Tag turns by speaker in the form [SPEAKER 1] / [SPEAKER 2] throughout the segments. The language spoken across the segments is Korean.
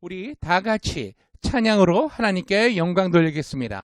[SPEAKER 1] 우리 다 같이 찬양으로 하나님께 영광 돌리겠습니다.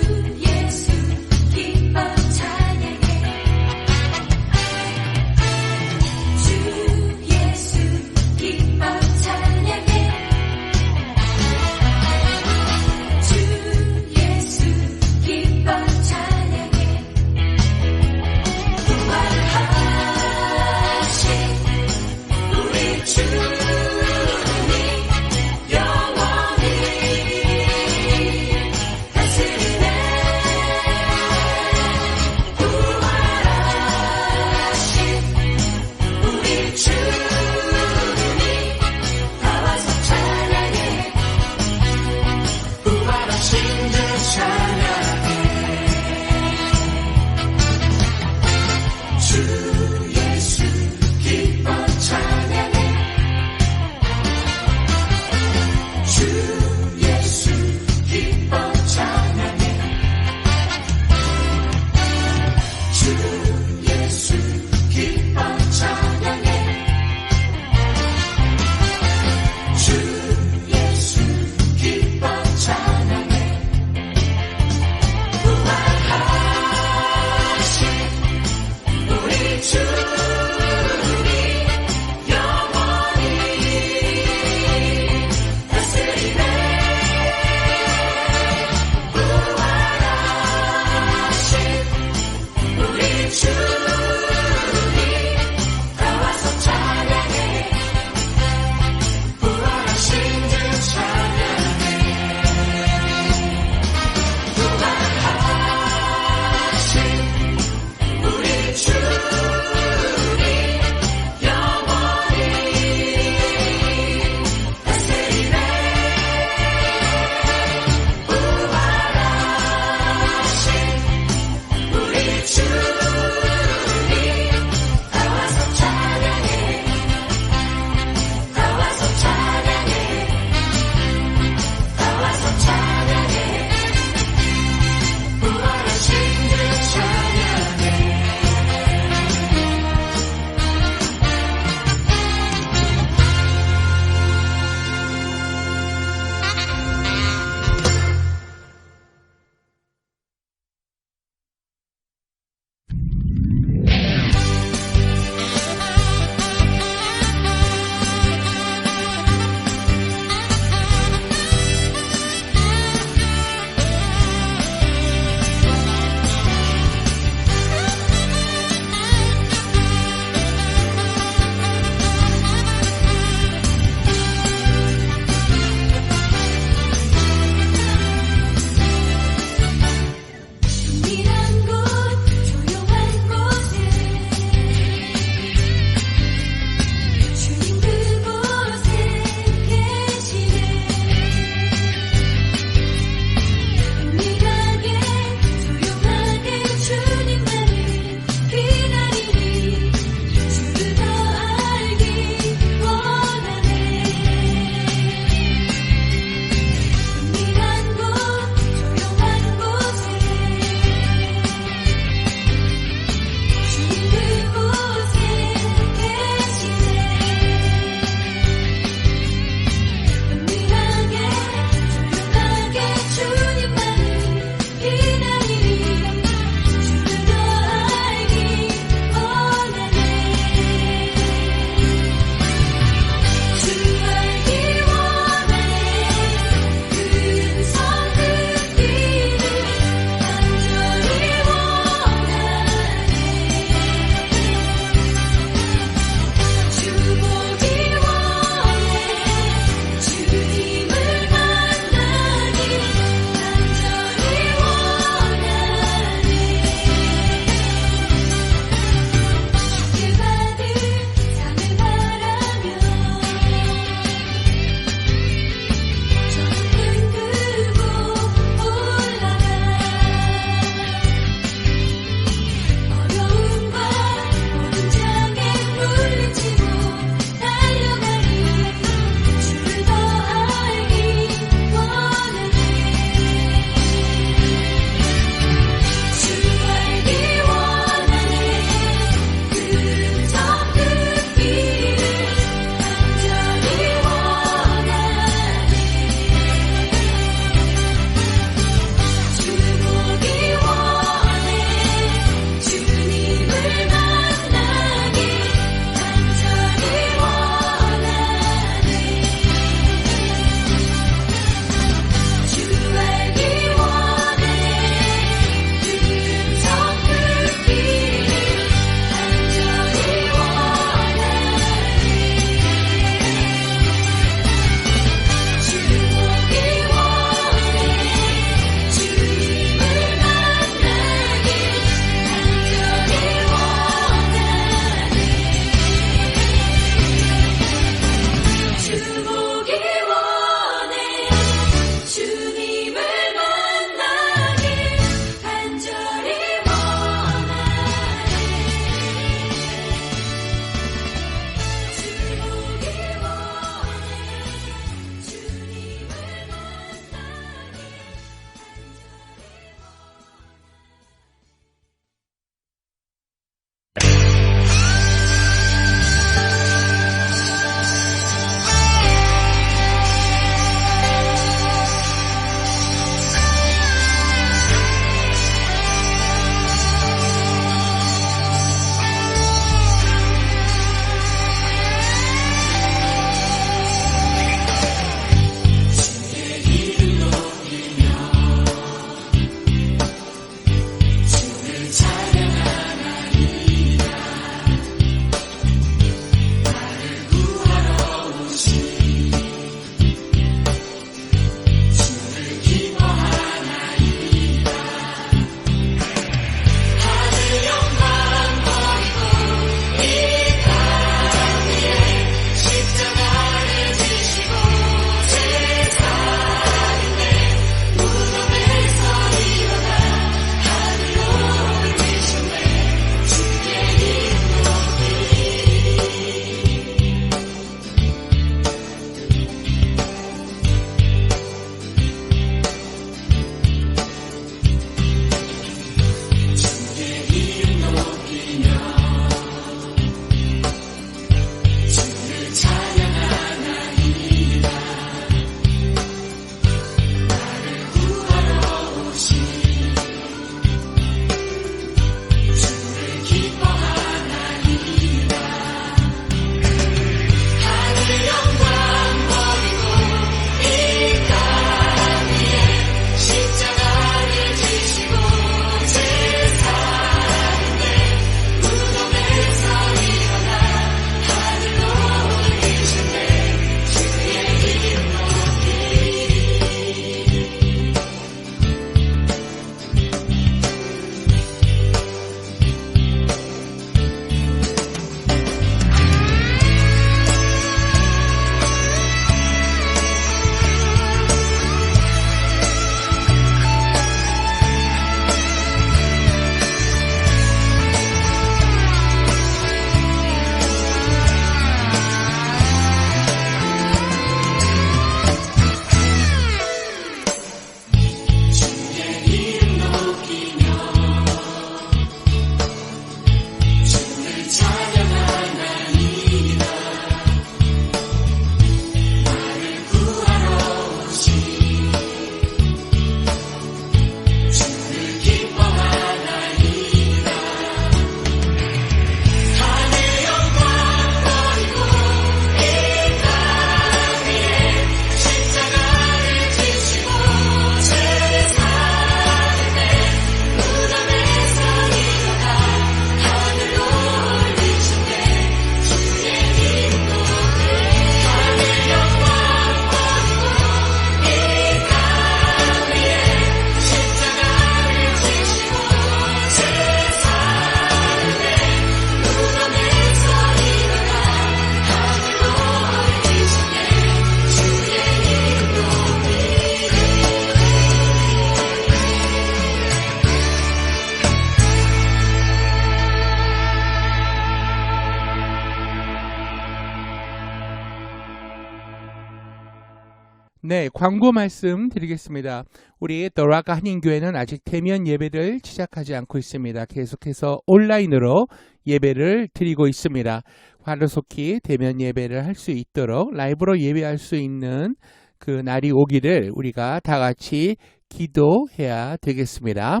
[SPEAKER 1] 네, 광고 말씀 드리겠습니다. 우리 The Rock 한인교회는 아직 대면 예배를 시작하지 않고 있습니다. 계속해서 온라인으로 예배를 드리고 있습니다. 하루속히 대면 예배를 할 수 있도록 라이브로 예배할 수 있는 그 날이 오기를 우리가 다 같이 기도해야 되겠습니다.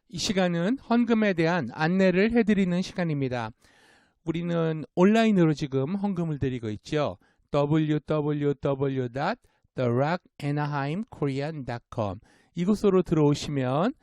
[SPEAKER 1] 이 시간은 헌금에 대한 안내를 해드리는 시간입니다. 우리는 온라인으로 지금 헌금을 드리고 있죠. www.therockanaheimkorean.com 이곳으로 들어오시면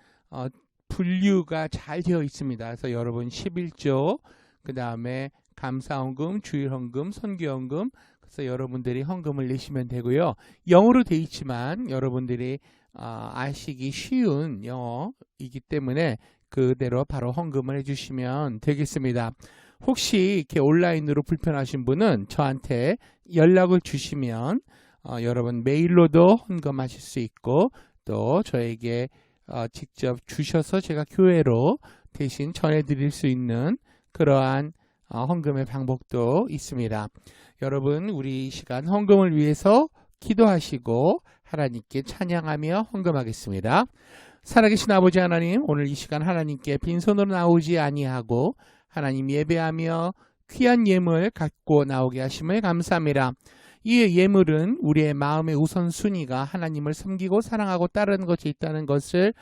[SPEAKER 1] 분류가 잘 되어 있습니다. 그래서 여러분 11조, 그 다음에 감사헌금, 주일헌금, 선교헌금, 그래서 여러분들이 헌금을 내시면 되고요. 영어로 되어 있지만 여러분들이 아시기 쉬운 영어이기 때문에 그대로 바로 헌금을 해주시면 되겠습니다. 혹시 이렇게 온라인으로 불편하신 분은 저한테 연락을 주시면 여러분 메일로도 헌금하실 수 있고 또 저에게 직접 주셔서 제가 교회로 대신 전해드릴 수 있는 그러한 헌금의 방법도 있습니다. 여러분 우리 이 시간 헌금을 위해서 기도하시고 하나님께 찬양하며 헌금하겠습니다. 살아계신 아버지 하나님, 오늘 이 시간 하나님께 빈손으로 나오지 아니하고 하나님 예배하며 귀한 예물 갖고 나오게 하심을 감사합니다. 이 예물은 우리의 마음의 우선순위가 하나님을 섬기고 사랑하고 따르는 것이 있다는 것을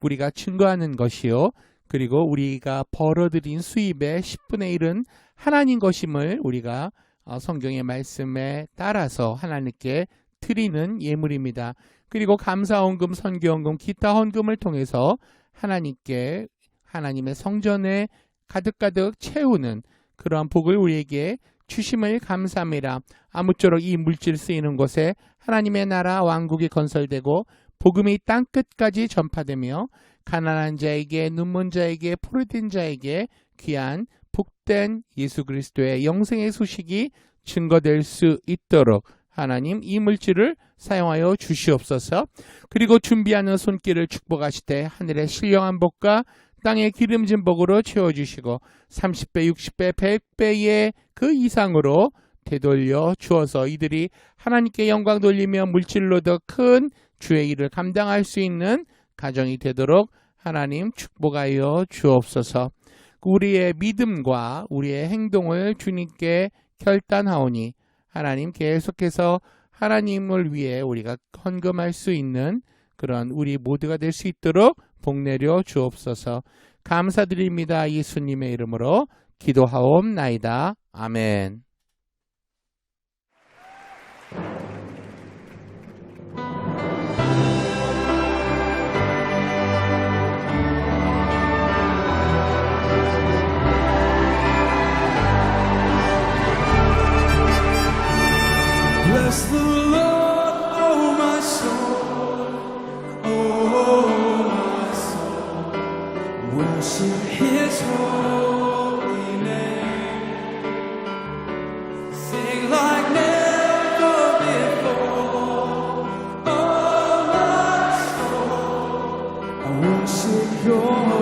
[SPEAKER 1] 우리가 증거하는 것이요. 그리고 우리가 벌어들인 수입의 10분의 1은 하나님 것임을 우리가 성경의 말씀에 따라서 하나님께 드리는 예물입니다. 그리고 감사헌금, 선교헌금, 기타 헌금을 통해서 하나님께 하나님의 성전에 가득가득 채우는 그러한 복을 우리에게 주심을 감사합니다. 아무쪼록 이 물질 쓰이는 곳에 하나님의 나라 왕국이 건설되고 복음이 땅끝까지 전파되며 가난한 자에게, 눈먼 자에게, 포로된 자에게 귀한 복된 예수 그리스도의 영생의 소식이 증거될 수 있도록 하나님 이 물질을 사용하여 주시옵소서. 그리고 준비하는 손길을 축복하시되 하늘의 신령한 복과 땅의 기름진 복으로 채워주시고 30배, 60배, 100배의 그 이상으로 되돌려 주어서 이들이 하나님께 영광 돌리며 물질로 더 큰 주의 일을 감당할 수 있는 가정이 되도록 하나님 축복하여 주옵소서. 우리의 믿음과 우리의 행동을 주님께 결단하오니 하나님 계속해서 하나님을 위해 우리가 헌금할 수 있는 그런 우리 모두가 될 수 있도록 복 내려 주옵소서. 감사드립니다. 예수님의 이름으로 기도하옵나이다. 아멘.
[SPEAKER 2] Bless the Lord, oh my soul, oh my soul, worship His holy name, sing like never before, oh my soul, I worship Your holy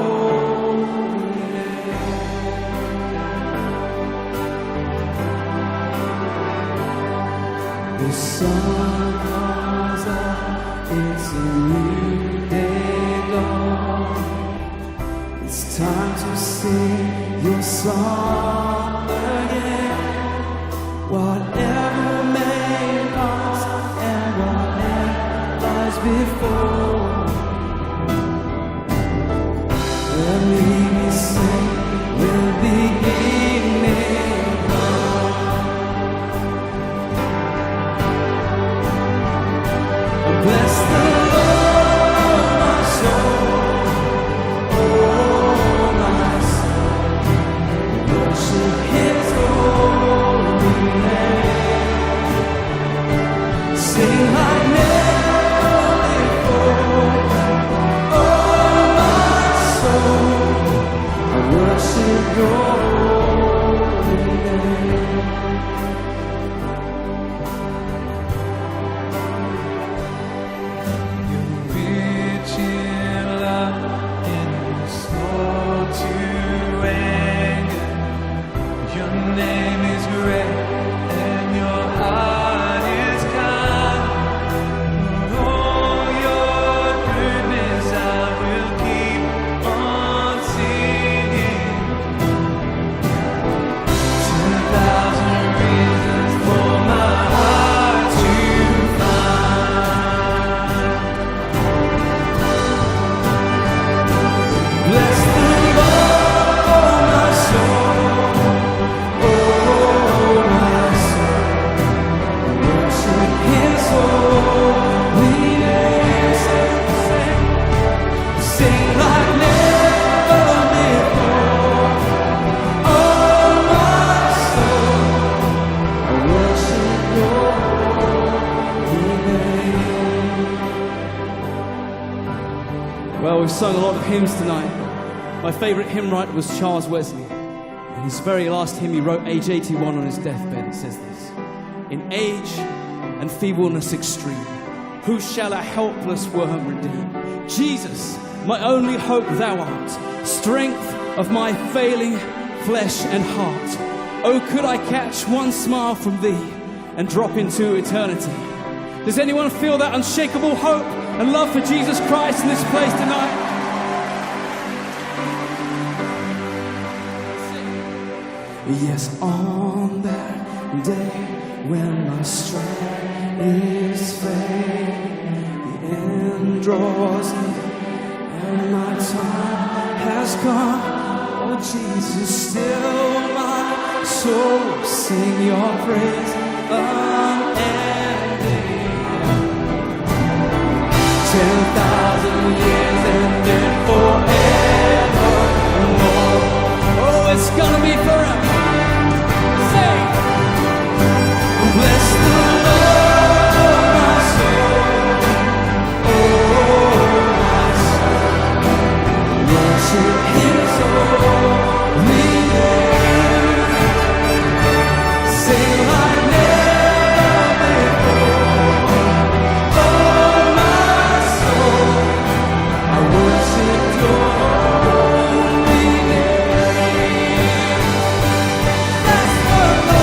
[SPEAKER 2] name. The sun comes up, it's a new day dawn. It's time to sing Your song again. Whatever may pass and whatever lies before, when we sing, will be evening come. Bless the Lord, oh my soul, oh my soul, worship His holy name. Sing like never before, oh my soul, I worship Your holy name. Your name is great. sung a lot of hymns tonight. My favourite hymn writer was Charles Wesley. In his very last hymn he wrote, age 81 on his deathbed, it says this: in age and feebleness extreme, who shall a helpless worm redeem? Jesus, my only hope thou art, strength of my failing flesh and heart. Oh, could I catch one smile from thee and drop into eternity? Does anyone feel that unshakable hope and love for Jesus Christ in this place tonight? Yes, on that day when my strength is failing, the end draws near and my time has come. Oh Jesus, still my soul will sing your praise unending. 10,000 years and then forevermore. Oh, it's gonna be forever. Bless the Lord, my soul, oh my soul, worship His holy name. Sing like never before, oh my soul, I worship Your holy name. Bless the Lord,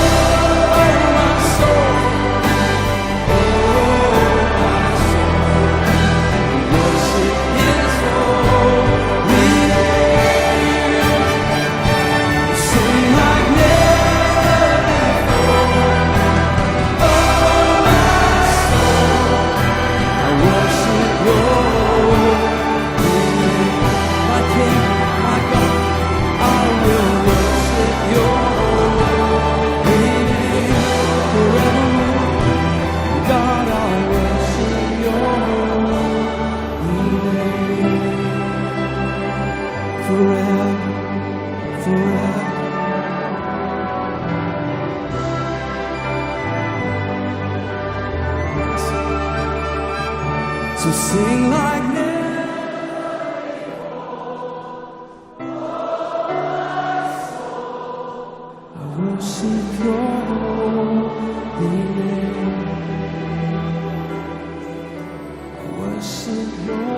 [SPEAKER 2] my soul. So sing like never before. I worship Your holy name. I worship Your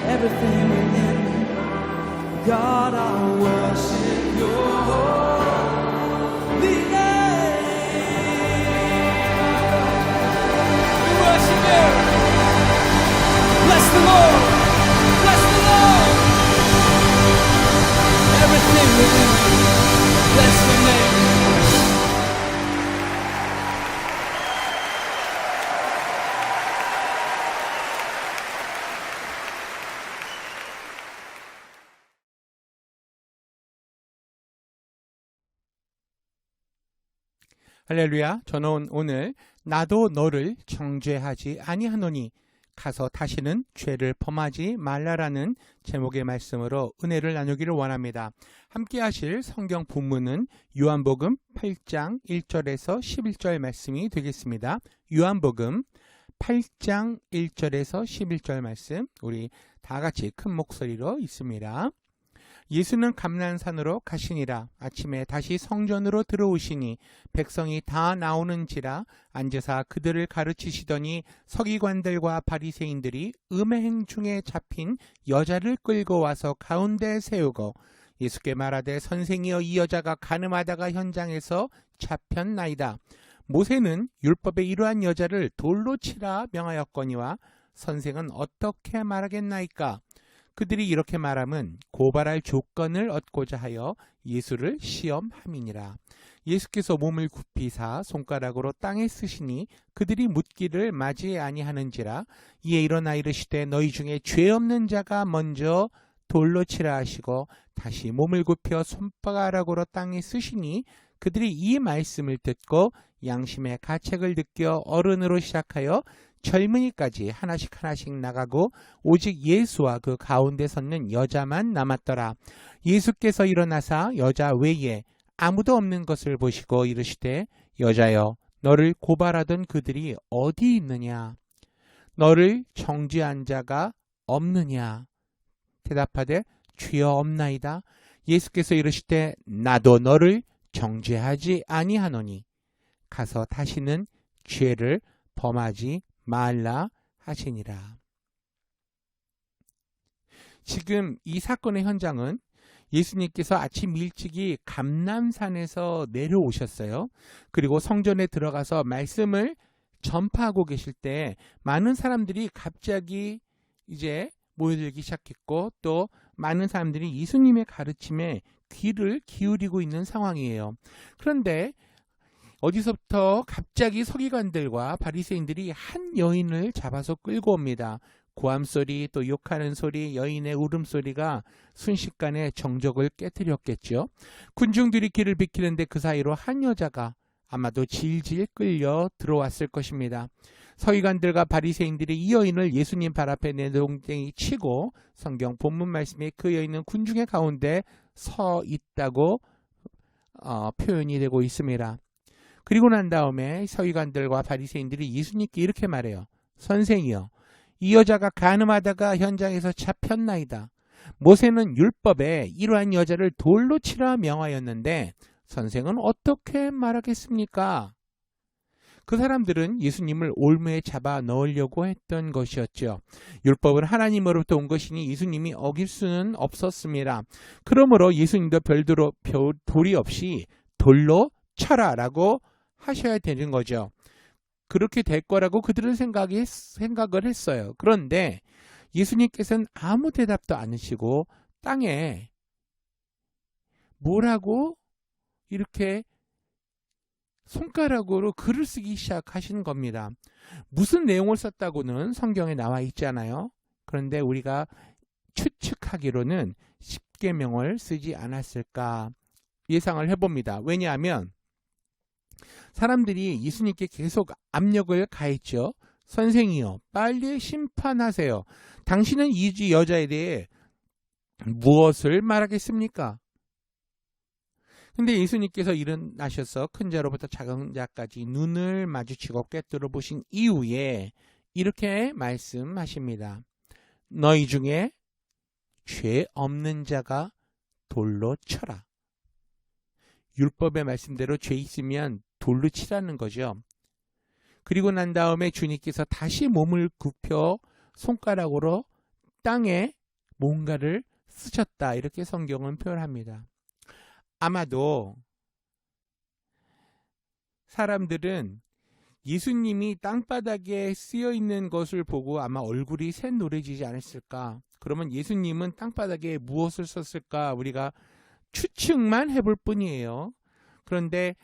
[SPEAKER 2] everything within me. God, I worship Your holy name. Bless the Lord, bless the Lord. Everything within me, bless Your name.
[SPEAKER 1] 할렐루야. 저는 오늘 나도 너를 정죄하지 아니하노니 가서 다시는 죄를 범하지 말라라는 제목의 말씀으로 은혜를 나누기를 원합니다. 함께 하실 성경 본문은 요한복음 8장 1절에서 11절 말씀이 되겠습니다. 요한복음 8장 1절에서 11절 말씀, 우리 다 같이 큰 목소리로 읽습니다. 예수는 감난산으로 가시니라. 아침에 다시 성전으로 들어오시니 백성이 다 나오는지라 앉으사 그들을 가르치시더니 서기관들과 바리새인들이 음행 중에 잡힌 여자를 끌고 와서 가운데 세우고 예수께 말하되 선생이여 이 여자가 간음하다가 현장에서 잡혔나이다. 모세는 율법에 이러한 여자를 돌로 치라 명하였거니와 선생은 어떻게 말하겠나이까? 그들이 이렇게 말함은 고발할 조건을 얻고자 하여 예수를 시험함이니라. 예수께서 몸을 굽히사 손가락으로 땅에 쓰시니 그들이 묻기를 맞이 아니하는지라. 이에 일어나 이르시되 너희 중에 죄 없는 자가 먼저 돌로 치라 하시고 다시 몸을 굽혀 손가락으로 땅에 쓰시니 그들이 이 말씀을 듣고 양심의 가책을 느껴 어른으로 시작하여 젊은이까지 하나씩 나가고 오직 예수와 그 가운데 섰는 여자만 남았더라. 예수께서 일어나사 여자 외에 아무도 없는 것을 보시고 이르시되 여자여 너를 고발하던 그들이 어디 있느냐? 너를 정죄한 자가 없느냐? 대답하되 주여 없나이다. 예수께서 이르시되 나도 너를 정죄하지 아니하노니 가서 다시는 죄를 범하지 말라 하시니라. 지금 이 사건의 현장은 예수님께서 아침 일찍이 감람산에서 내려오셨어요. 그리고 성전에 들어가서 말씀을 전파하고 계실 때 많은 사람들이 갑자기 이제 모여들기 시작했고 또 많은 사람들이 예수님의 가르침에 귀를 기울이고 있는 상황이에요. 그런데 어디서부터 갑자기 서기관들과 바리새인들이 한 여인을 잡아서 끌고 옵니다. 고함소리 또 욕하는 소리 여인의 울음소리가 순식간에 정적을 깨뜨렸겠죠. 군중들이 길을 비키는데 그 사이로 한 여자가 아마도 질질 끌려 들어왔을 것입니다. 서기관들과 바리새인들이 이 여인을 예수님 발 앞에 내동댕이 치고 성경 본문 말씀에 그 여인은 군중의 가운데 서 있다고 표현이 되고 있습니다. 그리고 난 다음에 서기관들과 바리새인들이 예수님께 이렇게 말해요. 선생이여, 이 여자가 간음하다가 현장에서 잡혔나이다. 모세는 율법에 이러한 여자를 돌로 치라 명하였는데 선생은 어떻게 말하겠습니까? 그 사람들은 예수님을 올무에 잡아 넣으려고 했던 것이었죠. 율법은 하나님으로부터 온 것이니 예수님이 어길 수는 없었습니다. 그러므로 예수님도 별도로 돌이 없이 돌로 쳐라라고 하셔야 되는 거죠. 그렇게 될 거라고 그들은 생각을 했어요. 그런데 예수님께서는 아무 대답도 안 하시고 땅에 뭐라고 이렇게 손가락으로 글을 쓰기 시작하시는 겁니다. 무슨 내용을 썼다고는 성경에 나와 있잖아요. 그런데 우리가 추측하기로는 십계명을 쓰지 않았을까 예상을 해봅니다. 왜냐하면 사람들이 예수님께 계속 압력을 가했죠. 선생이요, 빨리 심판하세요. 당신은 이 여자에 대해 무엇을 말하겠습니까? 근데 예수님께서 일어나셔서 큰 자로부터 작은 자까지 눈을 마주치고 꿰뚫어 보신 이후에 이렇게 말씀하십니다. 너희 중에 죄 없는 자가 돌로 쳐라. 율법의 말씀대로 죄 있으면 돌로 치라는 거죠. 그리고 난 다음에 주님께서 다시 몸을 굽혀 손가락으로 땅에 뭔가를 쓰셨다. 이렇게 성경은 표현합니다. 아마도 사람들은 예수님이 땅바닥에 쓰여 있는 것을 보고 아마 얼굴이 샛노래지지 않았을까. 그러면 예수님은 땅바닥에 무엇을 썼을까 우리가 추측만 해볼 뿐이에요. 그런데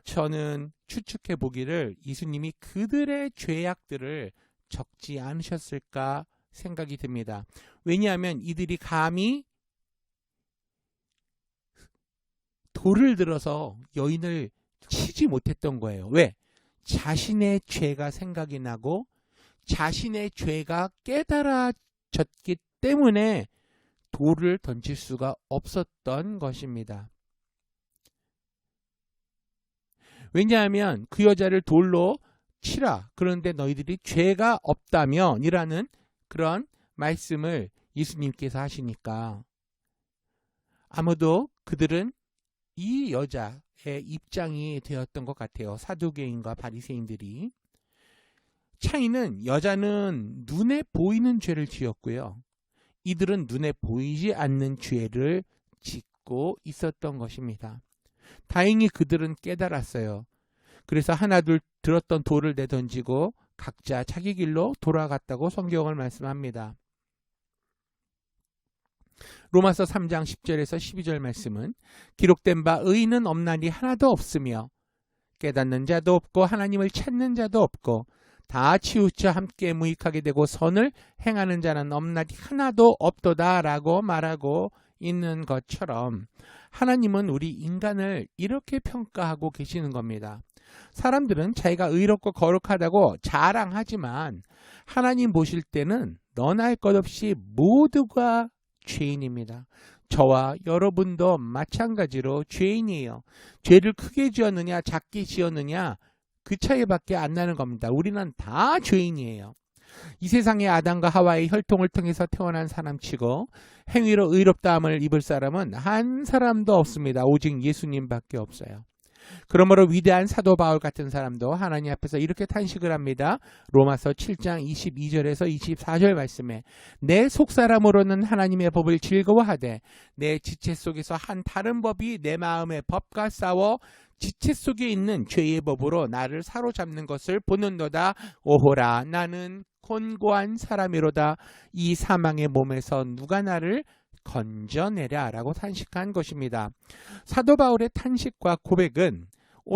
[SPEAKER 1] 저는 추측해 보기를 예수님이 그들의 죄악들을 적지 않으셨을까 생각이 듭니다. 왜냐하면 이들이 감히 돌을 들어서 여인을 치지 못했던 거예요. 왜? 자신의 죄가 생각이 나고 자신의 죄가 깨달아졌기 때문에 돌을 던질 수가 없었던 것입니다. 왜냐하면 그 여자를 돌로 치라. 그런데 너희들이 죄가 없다면 이라는 그런 말씀을 예수님께서 하시니까 아무도 그들은 이 여자의 입장이 되었던 것 같아요. 사두개인과 바리새인들이. 차이는 여자는 눈에 보이는 죄를 지었고요. 이들은 눈에 보이지 않는 죄를 짓고 있었던 것입니다. 다행히 그들은 깨달았어요. 그래서 하나둘 들었던 돌을 내던지고 각자 자기 길로 돌아갔다고 성경을 말씀합니다. 로마서 3장 10절에서 12절 말씀은 기록된 바 의인은 없나니 하나도 없으며 깨닫는 자도 없고 하나님을 찾는 자도 없고 다 치우쳐 함께 무익하게 되고 선을 행하는 자는 없나니 하나도 없도다 라고 말하고 있는 것처럼 하나님은 우리 인간을 이렇게 평가하고 계시는 겁니다. 사람들은 자기가 의롭고 거룩하다고 자랑하지만 하나님 보실 때는 너나 할 것 없이 모두가 죄인입니다. 저와 여러분도 마찬가지로 죄인이에요. 죄를 크게 지었느냐 작게 지었느냐 그 차이밖에 안 나는 겁니다. 우리는 다 죄인이에요. 이 세상의 아담과 하와의 혈통을 통해서 태어난 사람치고 행위로 의롭다함을 입을 사람은 한 사람도 없습니다. 오직 예수님밖에 없어요. 그러므로 위대한 사도 바울 같은 사람도 하나님 앞에서 이렇게 탄식을 합니다. 로마서 7장 22절에서 24절 말씀에 내 속사람으로는 하나님의 법을 즐거워하되 내 지체 속에서 한 다른 법이 내 마음의 법과 싸워 지체 속에 있는 죄의 법으로 나를 사로잡는 것을 보는도다. 오호라 나는 곤고한 사람이로다. 이 사망의 몸에서 누가 나를 건져내랴 라고 탄식한 것입니다. 사도 바울의 탄식과 고백은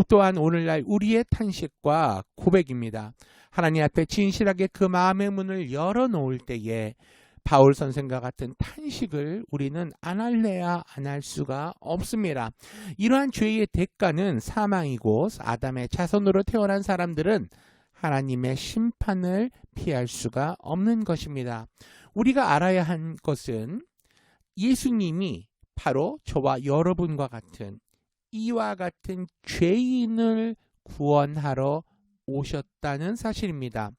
[SPEAKER 1] 또한 오늘날 우리의 탄식과 고백입니다. 하나님 앞에 진실하게 그 마음의 문을 열어놓을 때에 바울 선생과 같은 탄식을 우리는 안 할래야 안 할 수가 없습니다. 이러한 죄의 대가는 사망이고 아담의 자손으로 태어난 사람들은 하나님의 심판을 피할 수가 없는 것입니다. 우리가 알아야 한 것은 예수님이 바로 저와 여러분과 같은 이와 같은 죄인을 구원하러 오셨다는 사실입니다.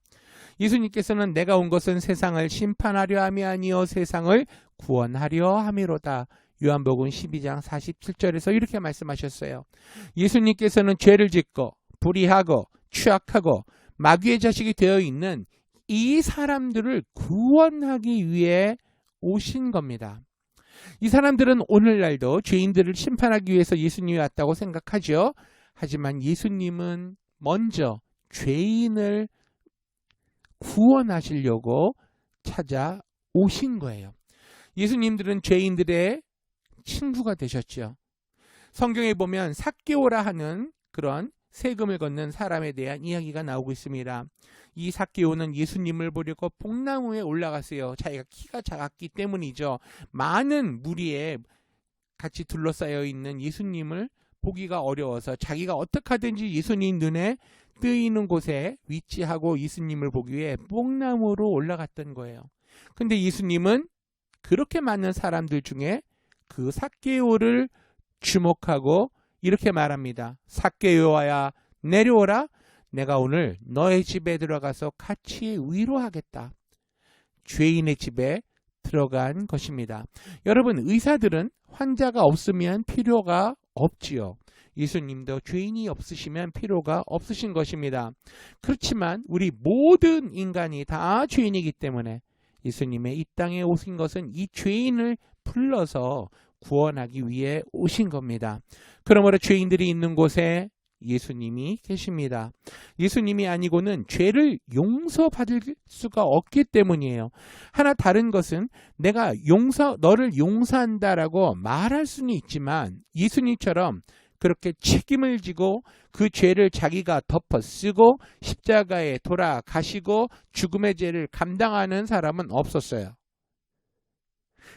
[SPEAKER 1] 예수님께서는 내가 온 것은 세상을 심판하려 함이 아니요 세상을 구원하려 함이로다. 요한복음 12장 47절에서 이렇게 말씀하셨어요. 예수님께서는 죄를 짓고 불의하고 취악하고 마귀의 자식이 되어 있는 이 사람들을 구원하기 위해 오신 겁니다. 이 사람들은 오늘날도 죄인들을 심판하기 위해서 예수님이 왔다고 생각하죠. 하지만 예수님은 먼저 죄인을 구원하시려고 찾아오신 거예요. 예수님들은 죄인들의 친구가 되셨죠. 성경에 보면 삭개오라 하는 그런 세금을 걷는 사람에 대한 이야기가 나오고 있습니다. 이 삭개오는 예수님을 보려고 뽕나무에 올라갔어요. 자기가 키가 작았기 때문이죠. 많은 무리에 같이 둘러싸여 있는 예수님을 보기가 어려워서 자기가 어떻게 하든지 예수님 눈에 뜨이는 곳에 위치하고 예수님을 보기 위해 뽕나무로 올라갔던 거예요. 근데 예수님은 그렇게 많은 사람들 중에 그 삭개오를 주목하고 이렇게 말합니다. 삭개오야 내려오라. 내가 오늘 너의 집에 들어가서 같이 위로하겠다. 죄인의 집에 들어간 것입니다. 여러분, 의사들은 환자가 없으면 필요가 없지요. 예수님도 죄인이 없으시면 필요가 없으신 것입니다. 그렇지만 우리 모든 인간이 다 죄인이기 때문에 예수님의 이 땅에 오신 것은 이 죄인을 불러서 구원하기 위해 오신 겁니다. 그러므로 죄인들이 있는 곳에 예수님이 계십니다. 예수님이 아니고는 죄를 용서받을 수가 없기 때문이에요. 하나 다른 것은 내가 너를 용서한다라고 말할 수는 있지만 예수님처럼 그렇게 책임을 지고 그 죄를 자기가 덮어 쓰고 십자가에 돌아가시고 죽음의 죄를 감당하는 사람은 없었어요.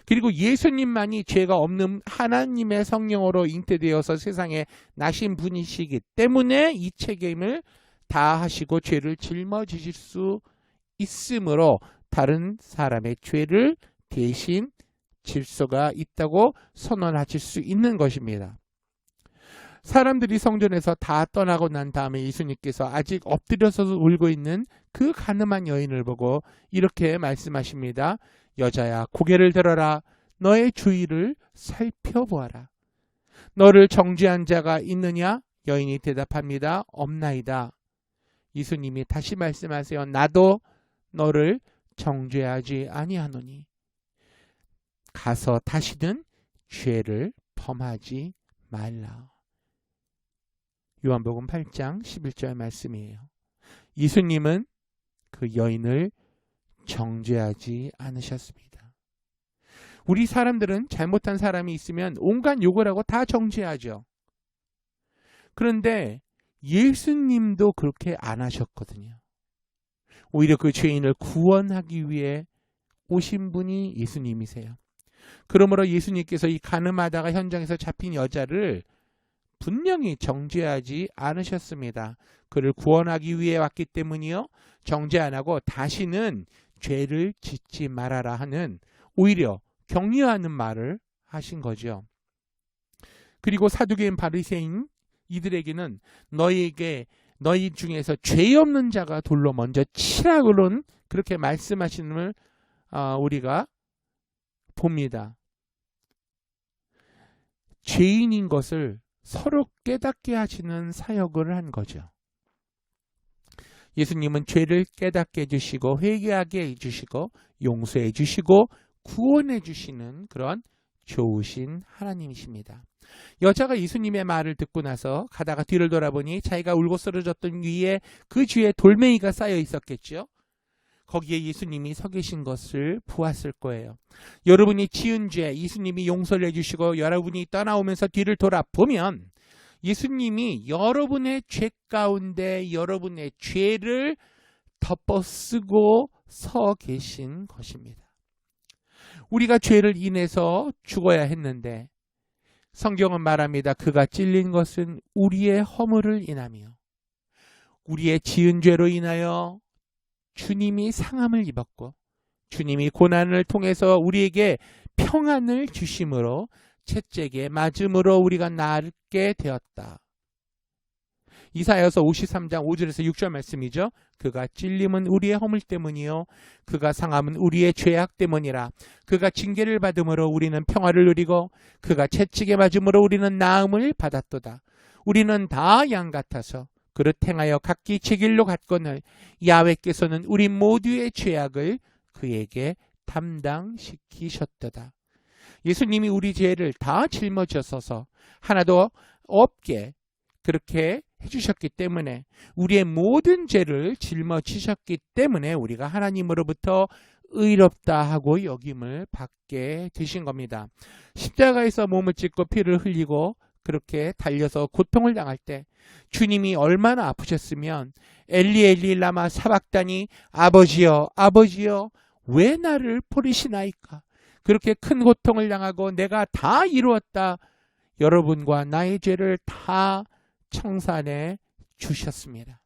[SPEAKER 1] 그리고 예수님만이 죄가 없는 하나님의 성령으로 잉태되어서 세상에 나신 분이시기 때문에 이 책임을 다 하시고 죄를 짊어지실 수 있으므로 다른 사람의 죄를 대신 질 수가 있다고 선언하실 수 있는 것입니다. 사람들이 성전에서 다 떠나고 난 다음에 예수님께서 아직 엎드려서 울고 있는 그 가늠한 여인을 보고 이렇게 말씀하십니다. 여자야, 고개를 들어라. 너의 주위를 살펴보아라. 너를 정죄한 자가 있느냐? 여인이 대답합니다. 없나이다. 예수님이 다시 말씀하세요. 나도 너를 정죄하지 아니하노니 가서 다시는 죄를 범하지 말라. 요한복음 8장 11절 말씀이에요. 예수님은 그 여인을 정죄하지 않으셨습니다. 우리 사람들은 잘못한 사람이 있으면 온갖 욕을 하고 다 정죄하죠. 그런데 예수님도 그렇게 안 하셨거든요. 오히려 그 죄인을 구원하기 위해 오신 분이 예수님이세요. 그러므로 예수님께서 이 간음하다가 현장에서 잡힌 여자를 분명히 정죄하지 않으셨습니다. 그를 구원하기 위해 왔기 때문이요. 정죄 안 하고 다시는 죄를 짓지 말아라 하는 오히려 격려하는 말을 하신 거죠. 그리고 사두개인 바리새인 이들에게는 너희에게 너희 중에서 죄 없는 자가 돌로 먼저 치라고는 그렇게 말씀하시는 우리가 봅니다. 죄인인 것을 서로 깨닫게 하시는 사역을 한 거죠. 예수님은 죄를 깨닫게 해주시고 회개하게 해주시고 용서해 주시고 구원해 주시는 그런 좋으신 하나님이십니다. 여자가 예수님의 말을 듣고 나서 가다가 뒤를 돌아보니 자기가 울고 쓰러졌던 위에 그 주위에 돌멩이가 쌓여 있었겠죠. 거기에 예수님이 서 계신 것을 보았을 거예요. 여러분이 지은 죄 예수님이 용서를 해주시고 여러분이 떠나오면서 뒤를 돌아보면 예수님이 여러분의 죄 가운데 여러분의 죄를 덮어쓰고 서 계신 것입니다. 우리가 죄를 인해서 죽어야 했는데 성경은 말합니다. 그가 찔린 것은 우리의 허물을 인하며 우리의 지은 죄로 인하여 주님이 상함을 입었고 주님이 고난을 통해서 우리에게 평안을 주심으로 채찍에 맞음으로 우리가 낫게 되었다. 이사야서 53장 5절에서 6절 말씀이죠. 그가 찔림은 우리의 허물 때문이요 그가 상함은 우리의 죄악 때문이라. 그가 징계를 받음으로 우리는 평화를 누리고 그가 채찍에 맞음으로 우리는 나음을 받았도다. 우리는 다 양 같아서 그릇 행하여 각기 제 길로 갔거늘 야훼께서는 우리 모두의 죄악을 그에게 담당시키셨도다. 예수님이 우리 죄를 다 짊어지셔서 하나도 없게 그렇게 해주셨기 때문에 우리의 모든 죄를 짊어지셨기 때문에 우리가 하나님으로부터 의롭다 하고 여김을 받게 되신 겁니다. 십자가에서 몸을 찢고 피를 흘리고 그렇게 달려서 고통을 당할 때 주님이 얼마나 아프셨으면 엘리 엘리 라마 사박다니 아버지여 아버지여 왜 나를 버리시나이까. 그렇게 큰 고통을 당하고 내가 다 이루었다. 여러분과 나의 죄를 다 청산해 주셨습니다.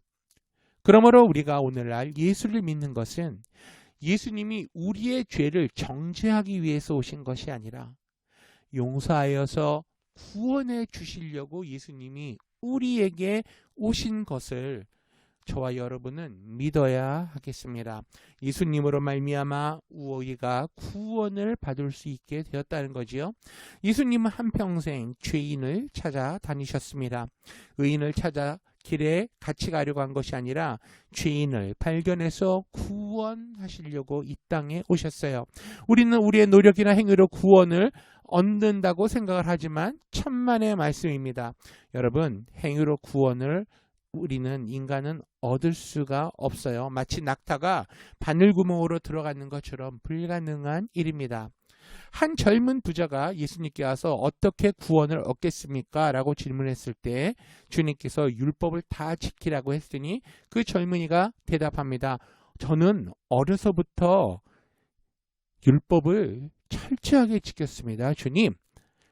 [SPEAKER 1] 그러므로 우리가 오늘날 예수를 믿는 것은 예수님이 우리의 죄를 정죄하기 위해서 오신 것이 아니라 용서하여서 구원해 주시려고 예수님이 우리에게 오신 것을 저와 여러분은 믿어야 하겠습니다. 예수님으로 말미암아 우리가 구원을 받을 수 있게 되었다는 거지요. 예수님은 한평생 죄인을 찾아 다니셨습니다. 의인을 찾아 길에 같이 가려고 한 것이 아니라 죄인을 발견해서 구원하시려고 이 땅에 오셨어요. 우리는 우리의 노력이나 행위로 구원을 얻는다고 생각을 하지만 천만의 말씀입니다. 여러분, 행위로 구원을 우리는 인간은 얻을 수가 없어요. 마치 낙타가 바늘구멍으로 들어가는 것처럼 불가능한 일입니다. 한 젊은 부자가 예수님께 와서 어떻게 구원을 얻겠습니까? 라고 질문했을 때 주님께서 율법을 다 지키라고 했으니 그 젊은이가 대답합니다. 저는 어려서부터 율법을 철저하게 지켰습니다. 주님.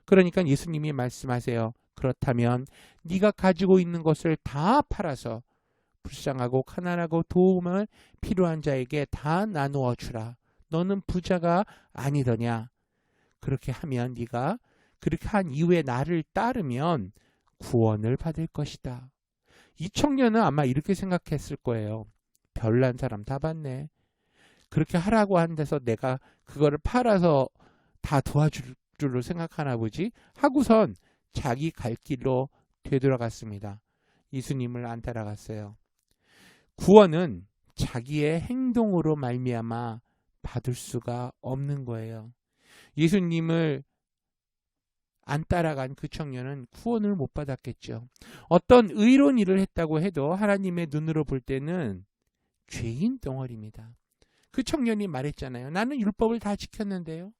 [SPEAKER 1] 그러니까 예수님이 말씀하세요. 그렇다면 네가 가지고 있는 것을 다 팔아서 불쌍하고 가난하고 도움을 필요한 자에게 다 나누어 주라. 너는 부자가 아니더냐. 그렇게 하면 네가 그렇게 한 이후에 나를 따르면 구원을 받을 것이다. 이 청년은 아마 이렇게 생각했을 거예요. 별난 사람 다 봤네. 그렇게 하라고 한 데서 내가 그거를 팔아서 다 도와줄 줄로 생각하나 보지 하고선 자기 갈 길로 되돌아갔습니다. 예수님을 안 따라갔어요. 구원은 자기의 행동으로 말미암아 받을 수가 없는 거예요. 예수님을 안 따라간 그 청년은 구원을 못 받았겠죠. 어떤 의로운 일을 했다고 해도 하나님의 눈으로 볼 때는 죄인 덩어리입니다. 그 청년이 말했잖아요. 나는 율법을 다 지켰는데요.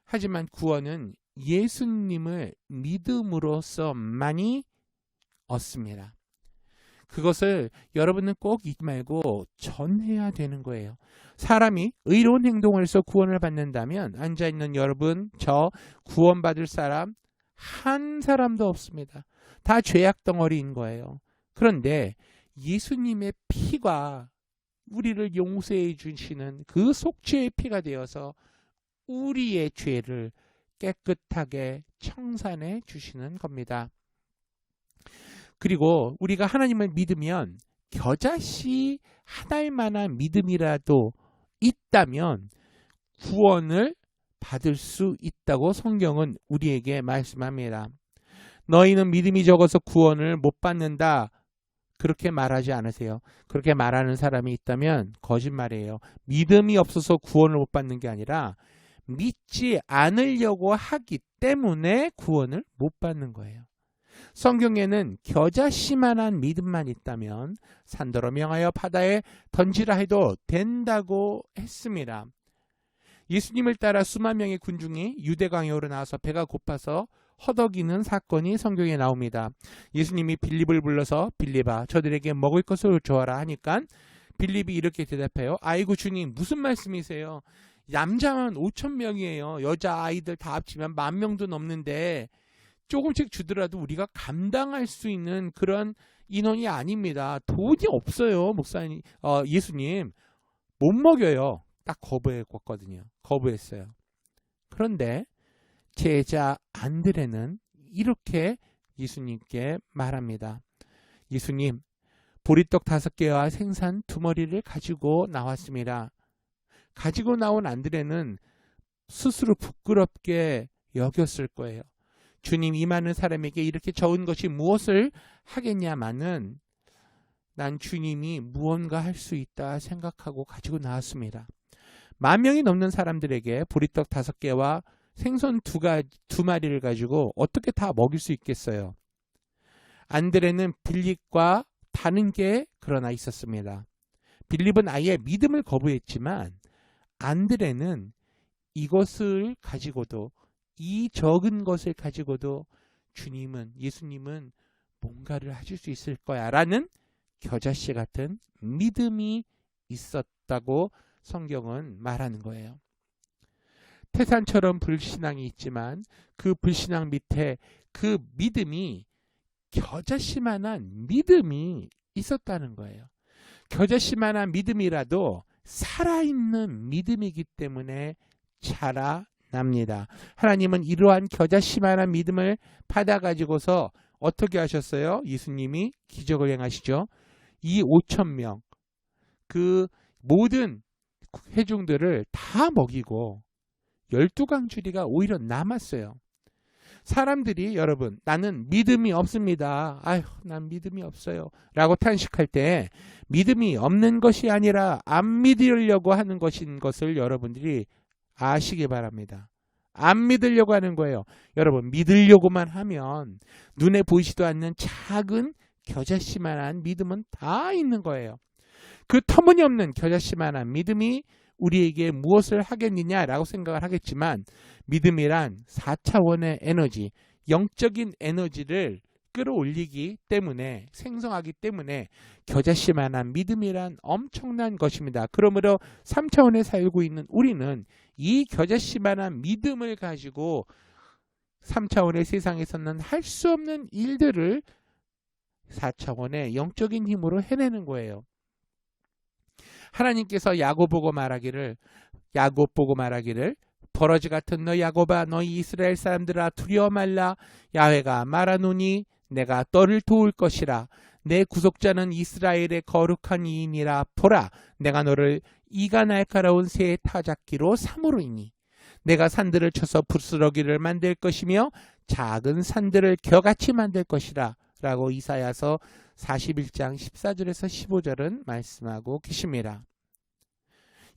[SPEAKER 1] 하지만 구원은 예수님을 믿음으로써만이 얻습니다. 그것을 여러분은 꼭 잊지 말고 전해야 되는 거예요. 사람이 의로운 행동을 해서 구원을 받는다면 앉아있는 여러분, 저 구원받을 사람 한 사람도 없습니다. 다 죄악 덩어리인 거예요. 그런데 예수님의 피가 우리를 용서해 주시는 그 속죄의 피가 되어서 우리의 죄를 깨끗하게 청산해 주시는 겁니다. 그리고 우리가 하나님을 믿으면 겨자씨 한 알만한 믿음이라도 있다면 구원을 받을 수 있다고 성경은 우리에게 말씀합니다. 너희는 믿음이 적어서 구원을 못 받는다. 그렇게 말하지 않으세요. 그렇게 말하는 사람이 있다면 거짓말이에요. 믿음이 없어서 구원을 못 받는 게 아니라 믿지 않으려고 하기 때문에 구원을 못 받는 거예요. 성경에는 겨자씨만한 믿음만 있다면 산더러 명하여 바다에 던지라 해도 된다고 했습니다. 예수님을 따라 수만 명의 군중이 유대광야로 나와서 배가 고파서 허덕이는 사건이 성경에 나옵니다. 예수님이 빌립을 불러서 빌립아 저들에게 먹을 것을 줘라 하니까 빌립이 이렇게 대답해요. 아이고 주님 무슨 말씀이세요? 남자만 5,000명이에요. 여자 아이들 다 합치면 10,000명도 넘는데 조금씩 주더라도 우리가 감당할 수 있는 그런 인원이 아닙니다. 돈이 없어요. 목사님, 예수님 못 먹여요. 딱 거부했거든요. 거부했어요. 그런데 제자 안드레는 이렇게 예수님께 말합니다. 예수님, 보리떡 5개와 생선 2마리를 가지고 나왔습니다. 가지고 나온 안드레는 스스로 부끄럽게 여겼을 거예요. 주님, 이 많은 사람에게 이렇게 적은 것이 무엇을 하겠냐마는 난 주님이 무언가 할 수 있다 생각하고 가지고 나왔습니다. 10,000명이 넘는 사람들에게 보리떡 5개와 생선 2마리를 가지고 어떻게 다 먹일 수 있겠어요? 안드레는 빌립과 다른 게 그러나 있었습니다. 빌립은 아예 믿음을 거부했지만 안드레는 이것을 가지고도 이 적은 것을 가지고도 예수님은 뭔가를 하실 수 있을 거야 라는 겨자씨 같은 믿음이 있었다고 성경은 말하는 거예요. 태산처럼 불신앙이 있지만 그 불신앙 밑에 그 믿음이 겨자씨만한 믿음이 있었다는 거예요. 겨자씨만한 믿음이라도 살아있는 믿음이기 때문에 자라납니다. 하나님은 이러한 겨자씨만한 믿음을 받아가지고서 어떻게 하셨어요? 예수님이 기적을 행하시죠. 이 5,000명 그 모든 회중들을 다 먹이고 12강주리가 오히려 남았어요. 사람들이 여러분 나는 믿음이 없습니다. 아휴 난 믿음이 없어요 라고 탄식할 때 믿음이 없는 것이 아니라 안 믿으려고 하는 것을 여러분들이 아시기 바랍니다. 안 믿으려고 하는 거예요. 여러분 믿으려고만 하면 눈에 보이지도 않는 작은 겨자씨만한 믿음은 다 있는 거예요. 그 터무니없는 겨자씨만한 믿음이 우리에게 무엇을 하겠느냐라고 생각을 하겠지만 믿음이란 4차원의 에너지, 영적인 에너지를 끌어올리기 때문에 생성하기 때문에 겨자씨만한 믿음이란 엄청난 것입니다. 그러므로 3차원에 살고 있는 우리는 이 겨자씨만한 믿음을 가지고 3차원의 세상에서는 할 수 없는 일들을 4차원의 영적인 힘으로 해내는 거예요. 하나님께서 야곱 보고 말하기를 버러지 같은 너 야곱아 너희 이스라엘 사람들아 두려워 말라 야훼가 말하노니 내가 너를 도울 것이라 내 구속자는 이스라엘의 거룩한 이인이라 보라 내가 너를 이가 날카로운 새 타작기로 삼으리니 내가 산들을 쳐서 부스러기를 만들 것이며 작은 산들을 겨같이 만들 것이라 라고 이사야서 41장 14절에서 15절은 말씀하고 계십니다.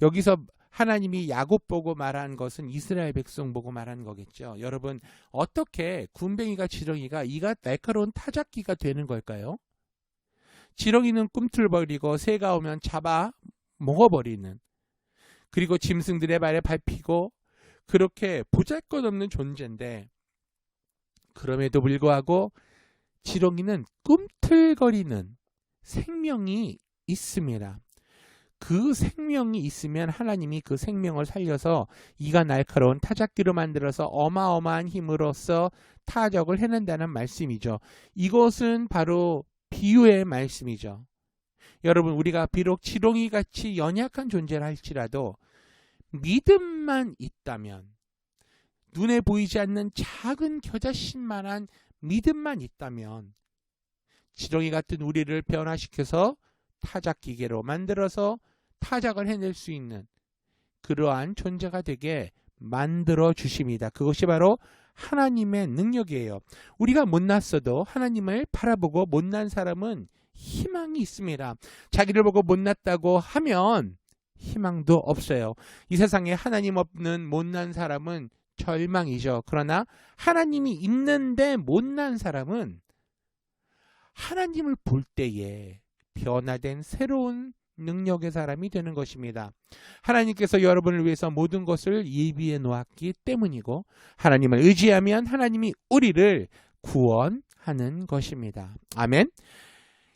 [SPEAKER 1] 여기서 하나님이 야곱 보고 말한 것은 이스라엘 백성 보고 말한 거겠죠. 여러분 어떻게 군뱅이가 지렁이가 이가 날카로운 타작기가 되는 걸까요? 지렁이는 꿈틀거리고 새가 오면 잡아 먹어버리는 그리고 짐승들의 발에 밟히고 그렇게 보잘것없는 존재인데 그럼에도 불구하고 지렁이는 꿈틀거리는 생명이 있습니다. 그 생명이 있으면 하나님이 그 생명을 살려서 이가 날카로운 타작기로 만들어서 어마어마한 힘으로써 타적을 해낸다는 말씀이죠. 이것은 바로 비유의 말씀이죠. 여러분 우리가 비록 지렁이같이 연약한 존재를 할지라도 믿음만 있다면 눈에 보이지 않는 작은 겨자씨만한 믿음만 있다면 지렁이 같은 우리를 변화시켜서 타작 기계로 만들어서 타작을 해낼 수 있는 그러한 존재가 되게 만들어 주십니다. 그것이 바로 하나님의 능력이에요. 우리가 못났어도 하나님을 바라보고 못난 사람은 희망이 있습니다. 자기를 보고 못났다고 하면 희망도 없어요. 이 세상에 하나님 없는 못난 사람은 절망이죠. 그러나 하나님이 있는데 못난 사람은 하나님을 볼 때에 변화된 새로운 능력의 사람이 되는 것입니다. 하나님께서 여러분을 위해서 모든 것을 예비해 놓았기 때문이고 하나님을 의지하면 하나님이 우리를 구원하는 것입니다. 아멘.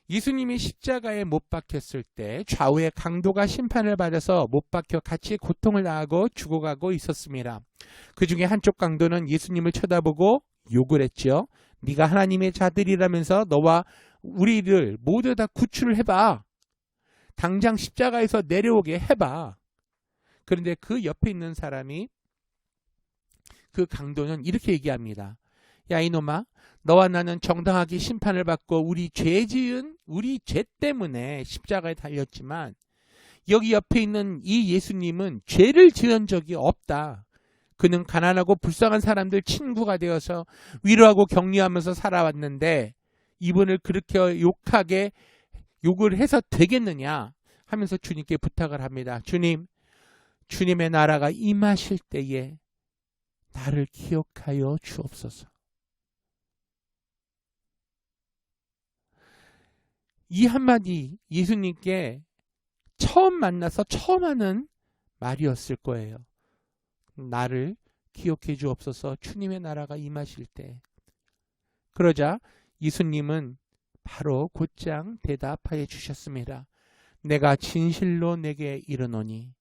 [SPEAKER 1] 예수님이 십자가에 못 박혔을 때 좌우의 강도가 심판을 받아서 못 박혀 같이 고통을 당하고 죽어가고 있었습니다. 그 중에 한쪽 강도는 예수님을 쳐다보고 욕을 했죠. 네가 하나님의 자들이라면서 너와 우리를 모두 다 구출을 해봐. 당장 십자가에서 내려오게 해봐. 그런데 그 옆에 있는 사람이 그 강도는 이렇게 얘기합니다. 야 이놈아, 너와 나는 정당하게 심판을 받고 우리 죄 때문에 십자가에 달렸지만 여기 옆에 있는 이 예수님은 죄를 지은 적이 없다. 그는 가난하고 불쌍한 사람들 친구가 되어서 위로하고 격려하면서 살아왔는데 이분을 그렇게 욕을 해서 되겠느냐 하면서 주님께 부탁을 합니다. 주님, 주님의 나라가 임하실 때에 나를 기억하여 주옵소서. 이 한마디 예수님께 처음 만나서 처음 하는 말이었을 거예요. 나를 기억해 주옵소서. 주님의 나라가 임하실 때. 그러자 예수님은 바로 곧장 대답하여 주셨습니다. 내가 진실로 내게 이르노니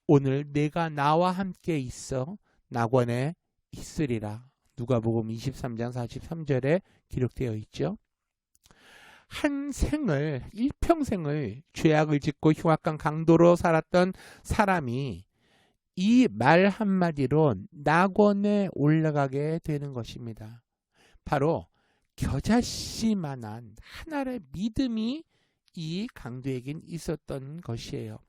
[SPEAKER 1] 오늘 내가 나와 함께 있어 낙원에 있으리라. 누가복음 23장 43절에 기록되어 있죠. 한 생을, 일평생을 죄악을 짓고 흉악한 강도로 살았던 사람이 이 말 한마디로 낙원에 올라가게 되는 것입니다. 바로 겨자씨만한 하나의 믿음이 이 강도에겐 있었던 것이에요.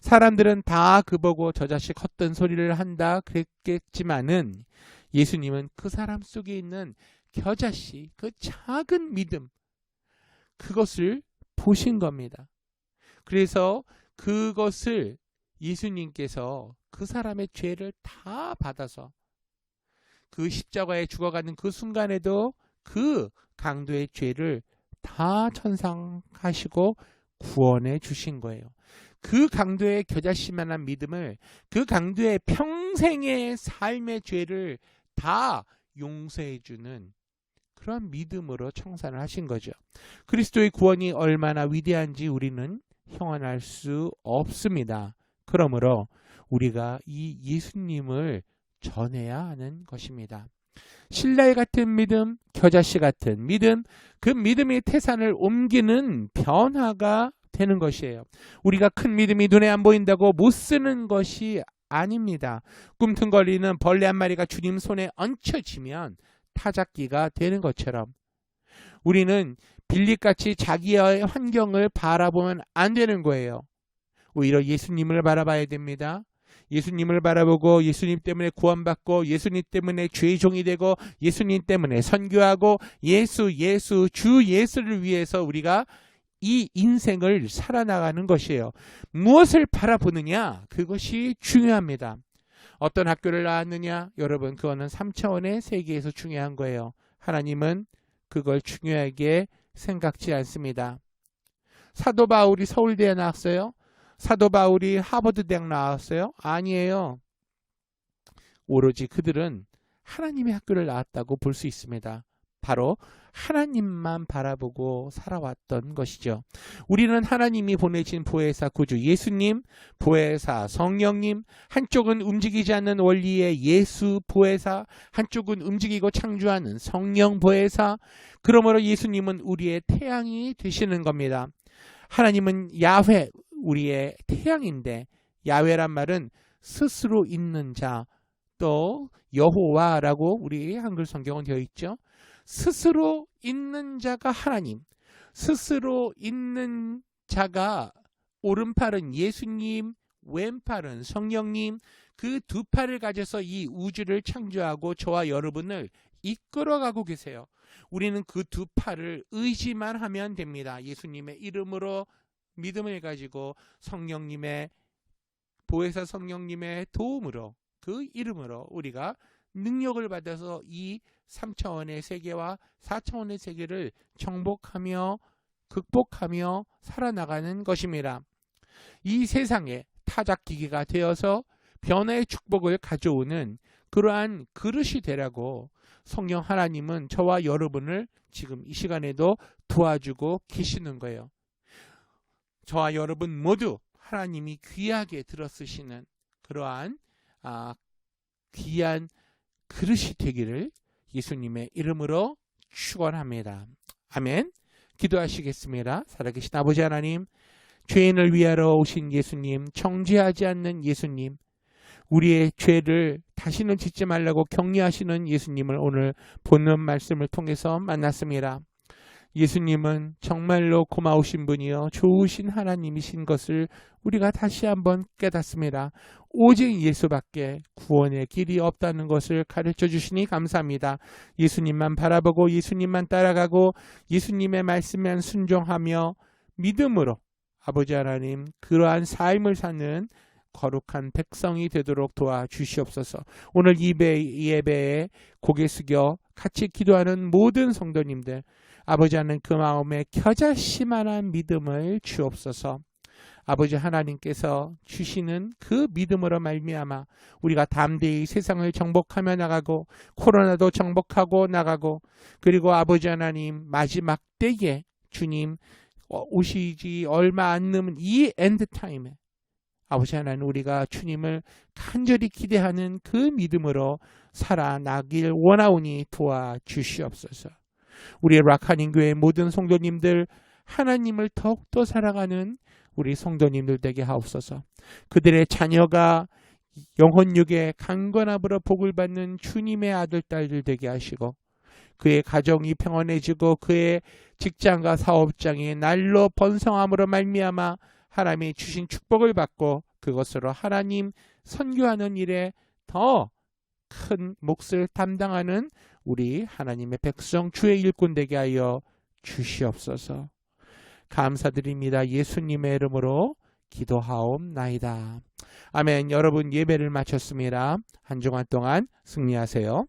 [SPEAKER 1] 사람들은 다 그보고 저 자식 헛된 소리를 한다 그랬겠지만은 예수님은 그 사람 속에 있는 겨자씨, 그 작은 믿음, 그것을 보신 겁니다. 그래서 그것을 예수님께서 그 사람의 죄를 다 받아서 그 십자가에 죽어가는 그 순간에도 그 강도의 죄를 다 천상하시고 구원해 주신 거예요. 그 강도의 겨자씨만한 믿음을, 그 강도의 평생의 삶의 죄를 다 용서해 주는 그런 믿음으로 청산을 하신 거죠. 그리스도의 구원이 얼마나 위대한지 우리는 형언할 수 없습니다. 그러므로 우리가 이 예수님을 전해야 하는 것입니다. 신라의 같은 믿음, 겨자씨 같은 믿음, 그 믿음의 태산을 옮기는 변화가 되는 것이에요. 우리가 큰 믿음이 눈에 안 보인다고 못 쓰는 것이 아닙니다. 꿈틀거리는 벌레 한 마리가 주님 손에 얹혀지면 타작기가 되는 것처럼 우리는 빌립같이 자기의 환경을 바라보면 안 되는 거예요. 오히려 예수님을 바라봐야 됩니다. 예수님을 바라보고 예수님 때문에 구원받고 예수님 때문에 죄종이 되고 예수님 때문에 선교하고 주 예수를 위해서 우리가 이 인생을 살아나가는 것이에요. 무엇을 바라보느냐? 그것이 중요합니다. 어떤 학교를 나왔느냐? 여러분, 그거는 3차원의 세계에서 중요한 거예요. 하나님은 그걸 중요하게 생각지 않습니다. 사도 바울이 서울대에 나왔어요? 사도 바울이 하버드 대학 나왔어요? 아니에요. 오로지 그들은 하나님의 학교를 나왔다고 볼 수 있습니다. 바로 하나님만 바라보고 살아왔던 것이죠. 우리는 하나님이 보내신 보혜사 구주 예수님, 보혜사 성령님, 한쪽은 움직이지 않는 원리의 예수 보혜사, 한쪽은 움직이고 창조하는 성령 보혜사. 그러므로 예수님은 우리의 태양이 되시는 겁니다. 하나님은 야훼, 우리의 태양인데, 야훼란 말은 스스로 있는 자, 또 여호와라고 우리 한글 성경은 되어 있죠. 스스로 있는 자가 하나님, 스스로 있는 자가 오른팔은 예수님, 왼팔은 성령님, 그 두 팔을 가져서 이 우주를 창조하고 저와 여러분을 이끌어가고 계세요. 우리는 그 두 팔을 의지만 하면 됩니다. 예수님의 이름으로 믿음을 가지고 성령님의 보혜사 성령님의 도움으로 그 이름으로 우리가 능력을 받아서 이 3차원의 세계와 4차원의 세계를 정복하며 극복하며 살아나가는 것입니다. 이 세상에 타작기기가 되어서 변화의 축복을 가져오는 그러한 그릇이 되라고 성령 하나님은 저와 여러분을 지금 이 시간에도 도와주고 계시는 거예요. 저와 여러분 모두 하나님이 귀하게 들어쓰시는 그러한 귀한 그릇이 되기를 예수님의 이름으로 축원합니다. 아멘. 기도하시겠습니다. 살아계신 아버지 하나님, 죄인을 위하러 오신 예수님, 정죄하지 않는 예수님, 우리의 죄를 다시는 짓지 말라고 격려하시는 예수님을 오늘 본문 말씀을 통해서 만났습니다. 예수님은 정말로 고마우신 분이요 좋으신 하나님이신 것을 우리가 다시 한번 깨닫습니다. 오직 예수밖에 구원의 길이 없다는 것을 가르쳐 주시니 감사합니다. 예수님만 바라보고 예수님만 따라가고 예수님의 말씀만 순종하며 믿음으로 아버지 하나님 그러한 삶을 사는 거룩한 백성이 되도록 도와주시옵소서. 오늘 예배에 고개 숙여 같이 기도하는 모든 성도님들, 아버지 하나님 그 마음에 겨자씨만한 믿음을 주옵소서. 아버지 하나님께서 주시는 그 믿음으로 말미암아 우리가 담대히 세상을 정복하며 나가고 코로나도 정복하고 나가고, 그리고 아버지 하나님 마지막 때에 주님 오시지 얼마 안 남은 이 엔드타임에 아버지 하나님 우리가 주님을 간절히 기대하는 그 믿음으로 살아나길 원하오니 도와주시옵소서. 우리의 락하님 교회 모든 성도님들 하나님을 더욱더 사랑하는 우리 성도님들 되게 하옵소서. 그들의 자녀가 영혼육의 강건함으로 복을 받는 주님의 아들 딸들 되게 하시고, 그의 가정이 평안해지고 그의 직장과 사업장이 날로 번성함으로 말미암아 하나님이 주신 축복을 받고 그것으로 하나님 선교하는 일에 더 큰 몫을 담당하는 우리 하나님의 백성 주의 일꾼 되게 하여 주시옵소서. 감사드립니다. 예수님의 이름으로 기도하옵나이다. 아멘. 여러분 예배를 마쳤습니다. 한 주간 동안 승리하세요.